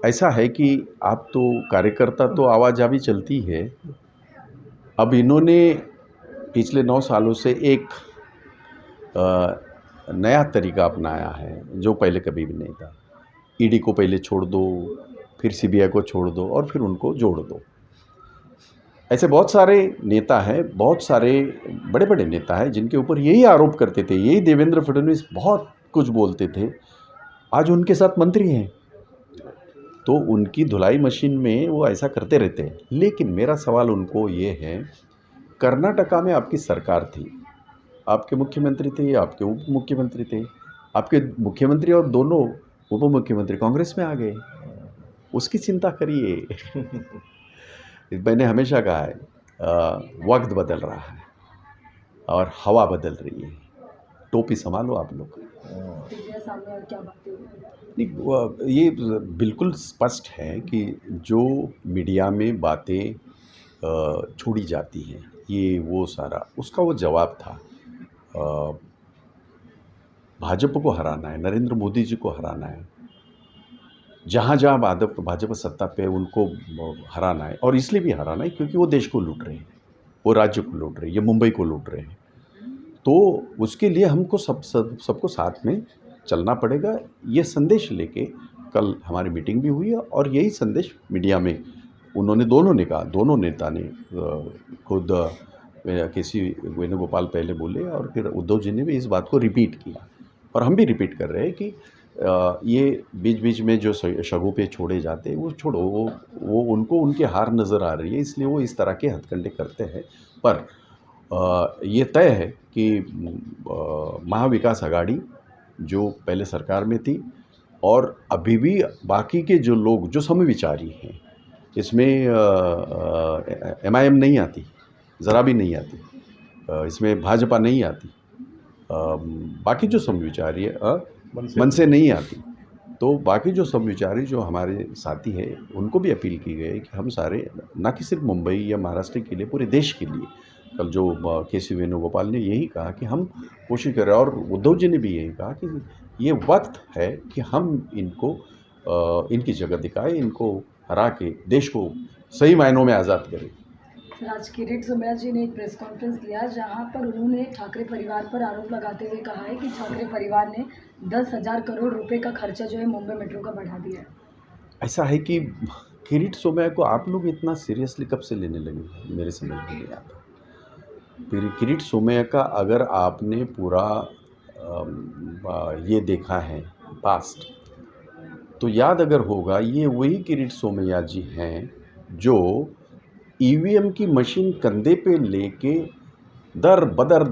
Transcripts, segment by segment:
ऐसा है कि आप तो कार्यकर्ता तो आवाज़-आवी चलती है। अब इन्होंने पिछले 9 सालों से एक नया तरीका अपनाया है, जो पहले कभी भी नहीं था। ईडी को पहले छोड़ दो, फिर सीबीआई को छोड़ दो और फिर उनको जोड़ दो। ऐसे बहुत सारे नेता हैं, बहुत सारे बड़े-बड़े नेता हैं, जिनके ऊपर यही आरोप करते थे, यही देवेंद्र फडणवीस बहुत कुछ बोलते थे। आज उनके साथ मंत्री हैं, तो उनकी धुलाई मशीन में वो ऐसा करते रहते हैं। लेकिन मेरा सवाल उनको ये है, कर्नाटका में आपकी सरकार थी, आपके मुख्यमंत्री थे, आपके उप मुख्यमंत्री थे, आपके मुख्यमंत्री और दोनों उप मुख्यमंत्री कांग्रेस में आ गए, उसकी चिंता करिए। मैंने हमेशा कहा है, वक्त बदल रहा है और हवा बदल रही है, टोपी संभालो आप लोग। ये बिल्कुल स्पष्ट है कि जो मीडिया में बातें छोड़ी जाती हैं, ये वो सारा उसका वो जवाब था। भाजपा को हराना है, नरेंद्र मोदी जी को हराना है, जहाँ जहाँ भाजपा सत्ता पे उनको हराना है, और इसलिए भी हराना है क्योंकि वो देश को लूट रहे हैं, वो राज्य को लूट रहे हैं, ये मुंबई को लूट रहे हैं। तो उसके लिए हमको सबको साथ में चलना पड़ेगा। ये संदेश लेके कल हमारी मीटिंग भी हुई है और यही संदेश मीडिया में उन्होंने, दोनों ने कहा, दोनों नेता ने खुद केसी वेणुगोपाल पहले बोले और फिर उद्धव जी ने भी इस बात को रिपीट किया और हम भी रिपीट कर रहे हैं कि ये बीच बीच में जो शगुफे छोड़े जाते हैं वो छोड़ो, वो उनको उनकी हार नज़र आ रही है, इसलिए वो इस तरह के हथकंडे करते हैं। पर ये तय है कि महाविकास आघाड़ी जो पहले सरकार में थी और अभी भी बाकी के जो लोग जो समविचारी हैं, इसमें एमआईएम नहीं आती, ज़रा भी नहीं आती, इसमें भाजपा नहीं आती, बाकी जो समविचारी है मन से नहीं आती, तो बाकी जो समविचारी जो हमारे साथी हैं उनको भी अपील की गई है कि हम सारे, ना कि सिर्फ मुंबई या महाराष्ट्र के लिए, पूरे देश के लिए, कल जो केसी वेणुगोपाल ने यही कहा कि हम कोशिश करें और उद्धव जी ने भी यही कहा कि ये वक्त है कि हम इनको इनकी जगह दिखाएं, इनको हरा के देश को सही मायनों में आज़ाद करें। आज किरीट सोमैया जी ने एक प्रेस कॉन्फ्रेंस लिया जहां पर उन्होंने ठाकरे परिवार पर आरोप लगाते हुए कहा है कि ठाकरे परिवार ने 10,000 करोड़ रुपए का खर्चा जो है मुंबई मेट्रो का बढ़ा दिया है। ऐसा है कि किरीट सोमैया को आप लोग इतना सीरियसली कब से लेने लगे, मेरे समझ में नहीं आता। किरीट सोमैया का अगर आपने पूरा ये देखा है पास्ट, तो याद अगर होगा, ये वही किरीट सोमैया जी हैं जो ईवीएम की मशीन कंधे पे लेके दर बदर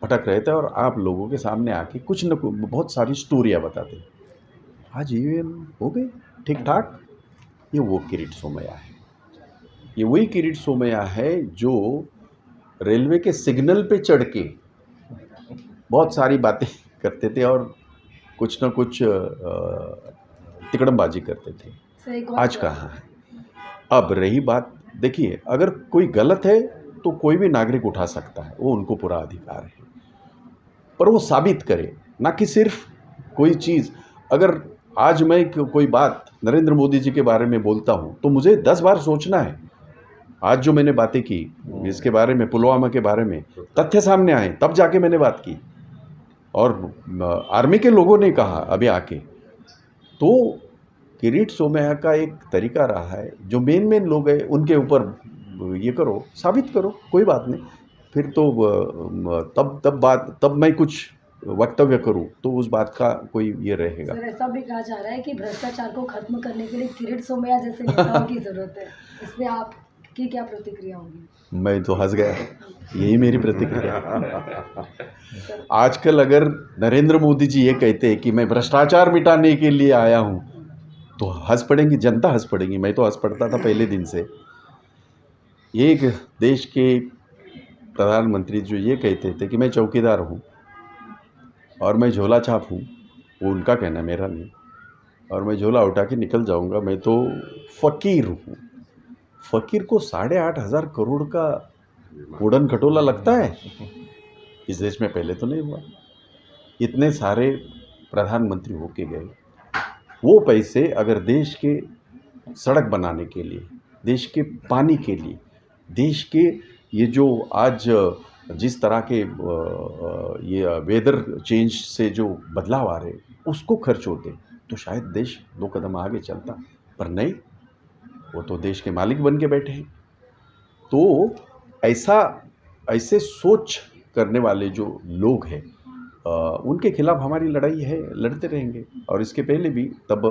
भटक रहे थे और आप लोगों के सामने आके कुछ न कुछ बहुत सारी स्टोरियाँ बताते। आज ईवीएम हो गए ठीक ठाक। ये वो किरीट सोमैया है, ये वही किरीट सोमैया है जो रेलवे के सिग्नल पे चढ़ के बहुत सारी बातें करते थे और कुछ न कुछ तिकड़मबाजी करते थे। आज कहाँ है? अब रही बात, देखिए, अगर कोई गलत है तो कोई भी नागरिक उठा सकता है, वो उनको पूरा अधिकार है, पर वो साबित करे, ना कि सिर्फ कोई चीज़। अगर आज मैं कोई बात नरेंद्र मोदी जी के बारे में बोलता हूँ तो मुझे 10 बार सोचना है। आज जो मैंने बातें की इसके बारे में, पुलवामा के बारे में, तथ्य सामने आए तब जाके मैंने बात की और आर्मी के लोगों ने कहा अभी आके। तो किरीट सोमैया का एक तरीका रहा है, जो मेन लोग हैं उनके ऊपर ये करो, साबित करो, कोई बात नहीं, फिर तो तब मैं कुछ वक्तव्य करूं तो उस बात का कोई ये रहेगा। सर, ऐसा भी कहा जा रहा है कि भ्रष्टाचार को खत्म करने के लिए किरीट सोमैया जैसे नेताओं की जरूरत है, इसमें आपकी क्या प्रतिक्रिया होगी? मैं तो हंस गया, यही मेरी प्रतिक्रिया। आजकल अगर नरेंद्र मोदी जी ये कहते हैं कि मैं भ्रष्टाचार मिटाने के लिए आया हूं, तो हंस पड़ेंगी, जनता हंस पड़ेगी। मैं तो हंस पड़ता था पहले दिन से। एक देश के प्रधानमंत्री जो ये कहते थे कि मैं चौकीदार हूँ और मैं झोला छाप हूँ, वो उनका कहना, मेरा नहीं, और मैं झोला उठा के निकल जाऊँगा, मैं तो फ़कीर हूँ। फ़कीर को 8,500 करोड़ का उड़न खटोला लगता है? इस देश में पहले तो नहीं हुआ। इतने सारे प्रधानमंत्री होके गए, वो पैसे अगर देश के सड़क बनाने के लिए, देश के पानी के लिए, देश के ये जो आज जिस तरह के ये वेदर चेंज से जो बदलाव आ रहे उसको खर्च होते तो शायद देश 2 कदम आगे चलता, पर नहीं, वो तो देश के मालिक बन के बैठे हैं। तो ऐसे सोच करने वाले जो लोग हैं उनके खिलाफ हमारी लड़ाई है, लड़ते रहेंगे। और इसके पहले भी तब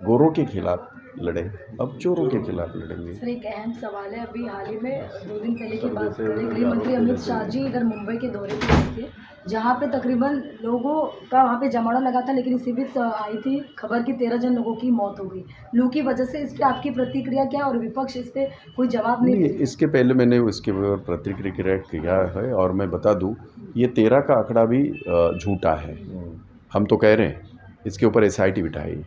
गोरों के खिलाफ लड़े, अब चोरों के खिलाफ लड़ेंगे। सर, एक अहम सवाल है, अभी हाल ही में 2 दिन पहले की बात करें, गृह मंत्री अमित शाह जी इधर मुंबई के दौरे पे गए थे, जहाँ पे तकरीबन लोगों का वहाँ पे जमावड़ा लगा था, लेकिन इसी बीच आई थी खबर कि 13 जन लोगों की मौत हो गई लू की वजह से। इस पर आपकी प्रतिक्रिया क्या है और विपक्ष इस पर कोई जवाब नहीं? इसके पहले मैंने उसके प्रतिक्रिया किया है और मैं बता दूं, ये 13 का आंकड़ा भी झूठा है। हम तो कह रहे हैं इसके ऊपर SIT बिठाई,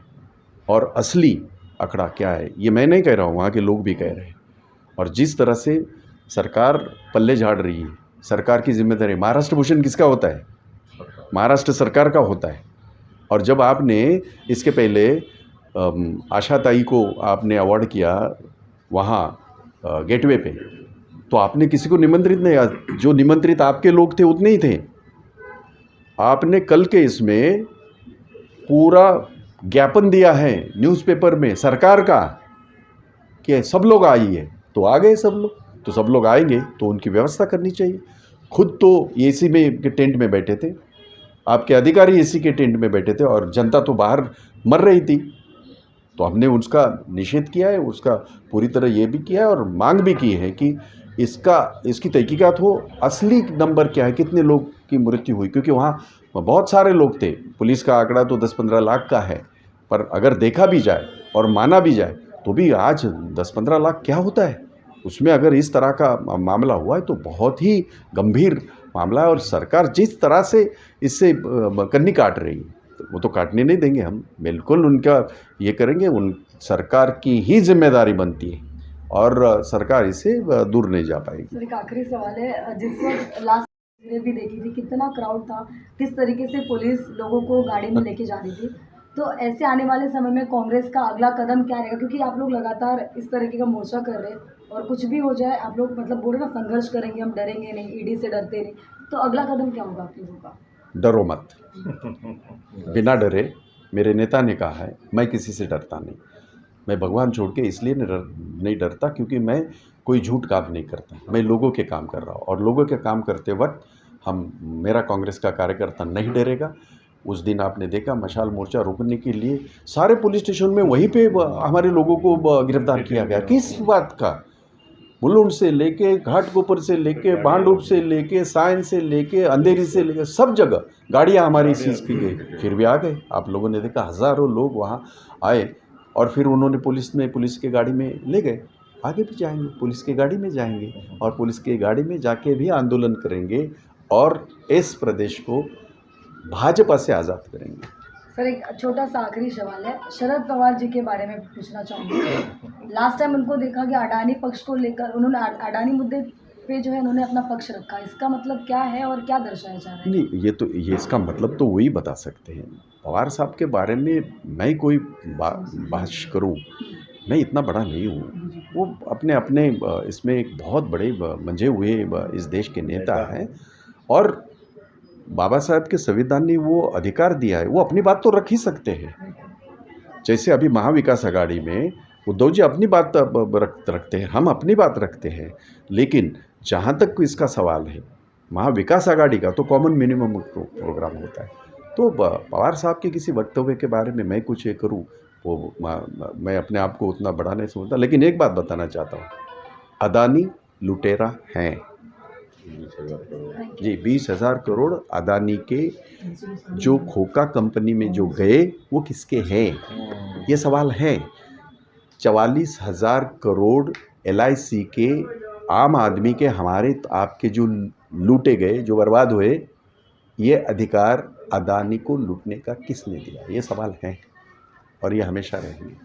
और असली आंकड़ा क्या है ये मैं नहीं कह रहा हूँ, वहाँ के लोग भी कह रहे हैं। और जिस तरह से सरकार पल्ले झाड़ रही है, सरकार की जिम्मेदारी, महाराष्ट्र भूषण किसका होता है? महाराष्ट्र सरकार का होता है। और जब आपने इसके पहले आशा ताई को आपने अवार्ड किया वहाँ गेटवे पे, तो आपने किसी को निमंत्रित नहीं, जो निमंत्रित आपके लोग थे उतने ही थे। आपने कल के इसमें पूरा ज्ञापन दिया है न्यूज़पेपर में सरकार का कि सब लोग आइए, तो आ गए सब लोग, तो सब लोग आएंगे तो उनकी व्यवस्था करनी चाहिए। खुद तो AC में के टेंट में बैठे थे, आपके अधिकारी AC के टेंट में बैठे थे और जनता तो बाहर मर रही थी, तो हमने उसका निषेध किया है, उसका पूरी तरह ये भी किया है और मांग भी की है कि इसकी तहकीकात हो, असली नंबर क्या है, कितने लोग की मृत्यु हुई, क्योंकि वहाँ बहुत सारे लोग थे। पुलिस का आंकड़ा तो 10-15 लाख का है, पर अगर देखा भी जाए और माना भी जाए तो भी आज 10-15 लाख क्या होता है, उसमें अगर इस तरह का मामला हुआ है तो बहुत ही गंभीर मामला है। और सरकार जिस तरह से इससे कन्नी काट रही है, तो वो तो काटने नहीं देंगे हम, बिल्कुल उनका ये करेंगे, उन सरकार की ही जिम्मेदारी बनती है और सरकार इससे दूर नहीं जा पाएगी। सर, एक आखिरी सवाल है, जिस वक्त लास्ट भी देखी थी कितना क्राउड था, किस तरीके से पुलिस लोगों को गाड़ी में लेके जा रही थी, तो ऐसे आने वाले समय में कांग्रेस का अगला कदम क्या रहेगा? क्योंकि आप लोग लगातार इस तरीके का मोर्चा कर रहे हैं और कुछ भी हो जाए आप लोग मतलब बोल रहे ना, संघर्ष करेंगे, हम डरेंगे नहीं, ED से डरते नहीं, तो अगला कदम क्या होगा आप लोगों का? डरो मत, बिना डरे, मेरे नेता ने कहा है, मैं किसी से डरता नहीं। मैं भगवान छोड़ के इसलिए नहीं डरता क्योंकि मैं कोई झूठ काम नहीं करता, मैं लोगों के काम कर रहा हूँ और लोगों के काम करते वक्त मेरा कांग्रेस का कार्यकर्ता नहीं डरेगा। उस दिन आपने देखा मशाल मोर्चा रोकने के लिए सारे पुलिस स्टेशन में वहीं पे हमारे लोगों को गिरफ्तार किया गया। किस बात का? मुलुंड से लेके घाटकोपर से लेके भांडुप से लेके साइन से लेके अंधेरी से लेके सब जगह गाड़ियाँ हमारी सीज की गई, फिर भी आ गए। आप लोगों ने देखा हज़ारों लोग वहाँ आए और फिर उन्होंने पुलिस के गाड़ी में ले गए। आगे भी जाएंगे, पुलिस की गाड़ी में जाएंगे और पुलिस की गाड़ी में जाके भी आंदोलन करेंगे और इस प्रदेश को भाजपा से आज़ाद करेंगे। सर, एक छोटा सा आखिरी सवाल है, शरद पवार जी के बारे में पूछना चाहूँगी। लास्ट टाइम उनको देखा कि अडानी पक्ष को लेकर उन्होंने अडानी मुद्दे पे जो है उन्होंने अपना पक्ष रखा, इसका मतलब क्या है और क्या दर्शाया जा रहा है? नहीं, ये इसका मतलब तो वही बता सकते हैं। पवार साहब के बारे में मैं कोई बहस करूं, मैं इतना बड़ा नहीं हूं। वो अपने इसमें एक बहुत बड़े मंजे हुए इस देश के नेता हैं और बाबा साहब के संविधान ने वो अधिकार दिया है, वो अपनी बात तो रख ही सकते हैं। जैसे अभी महाविकास आघाड़ी में उद्धव जी अपनी बात रखते हैं, हम अपनी बात रखते हैं, लेकिन जहाँ तक इसका सवाल है महाविकास आघाड़ी का, तो कॉमन मिनिमम प्रोग्राम होता है। तो पवार साहब के किसी वक्तव्य के बारे में मैं कुछ ये करूँ, वो मैं अपने आप को उतना बड़ा नहीं समझता। लेकिन एक बात बताना चाहता हूँ, अदानी लुटेरा हैं जी। 20,000 करोड़ अदानी के जो खोखा कंपनी में जो गए वो किसके हैं, ये सवाल है। 44,000 करोड़ LIC के आम आदमी के, हमारे आपके जो लूटे गए, जो बर्बाद हुए, ये अधिकार अदानी को लूटने का किसने दिया, ये सवाल है और ये हमेशा रहेंगे।